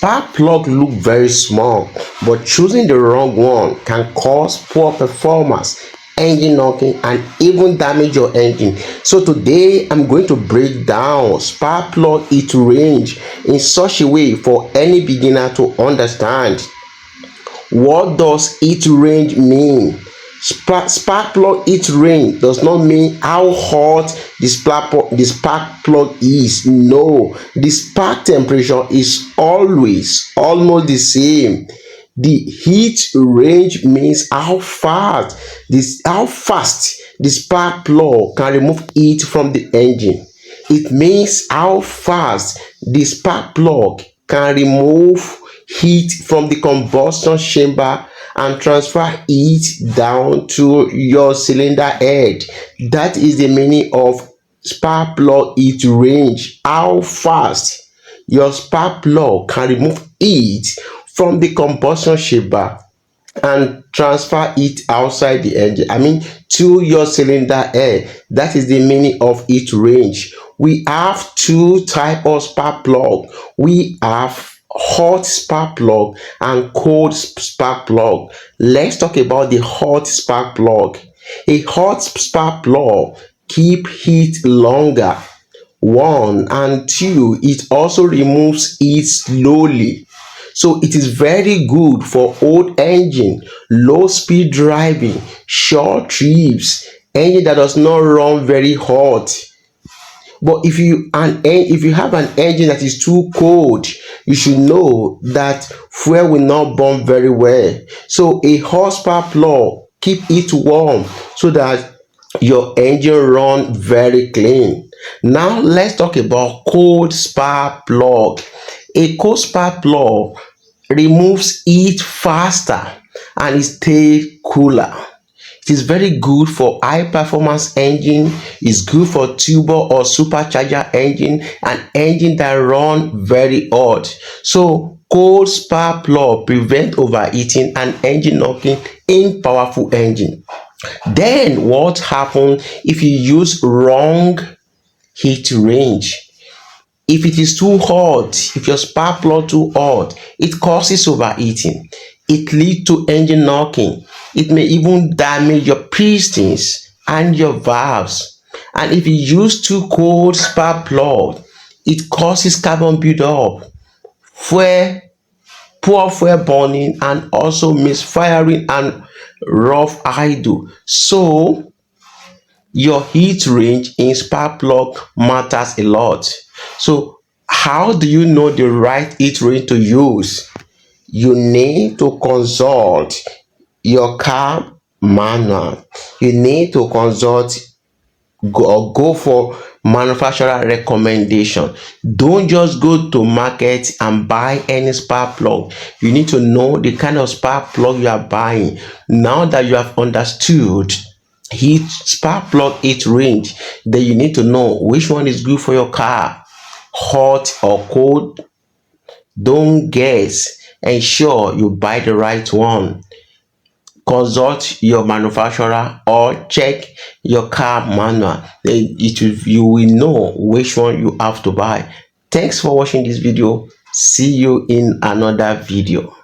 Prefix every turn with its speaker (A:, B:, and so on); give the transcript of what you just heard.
A: Spark plug look very small, but choosing the wrong one can cause poor performance, engine knocking, and even damage your engine. So today I'm going to break down spark plug its range in such a way for any beginner to understand. What does its range mean? Spark plug its range does not mean how hot the spark plug is. No, the spark temperature is always almost the same. The heat range means how fast the spark plug can remove heat from the engine. It means how fast the spark plug can remove heat from the combustion chamber and transfer heat down to your cylinder head. That is the meaning of spark plug heat range. How fast your spark plug can remove heat from the combustion chamber and transfer it outside the engine, to your cylinder head. That is the meaning of its range. We have two types of spark plug. We have hot spark plug and cold spark plug. Let's talk about the hot spark plug. A hot spark plug keep heat longer. One and two, it also removes heat slowly. So it is very good for old engine, low speed driving, short trips, engine that does not run very hot. But if you have an engine that is too cold, you should know that fuel will not burn very well. So a hot spark plug keep it warm so that your engine run very clean. Now let's talk about cold spark plug. A cold spark plug removes heat faster and it stays cooler. It is very good for high performance engine. It's good for turbo or supercharger engine and engine that run very hot. So cold spark plug prevent overheating and engine knocking in powerful engine. Then what happens if you use wrong heat range? If it is too hot, if your spark plug too hot, it causes overheating. It leads to engine knocking. It may even damage your pistons and your valves. And if you use too cold spark plug, it causes carbon buildup, fuel, poor fuel burning, and also misfiring and rough idle. So your heat range in spark plug matters a lot. So how do you know the right heat range to use? You need to consult your car manual. You need to go for manufacturer recommendation. Don't just go to market and buy any spark plug. You need to know the kind of spark plug you are buying. Now that you have understood spark plug heat range, then you need to know which one is good for your car, hot or cold. Don't guess. Ensure you buy the right one. Consult your manufacturer or check your car manual. You will know which one you have to buy. Thanks for watching this video. See you in another video.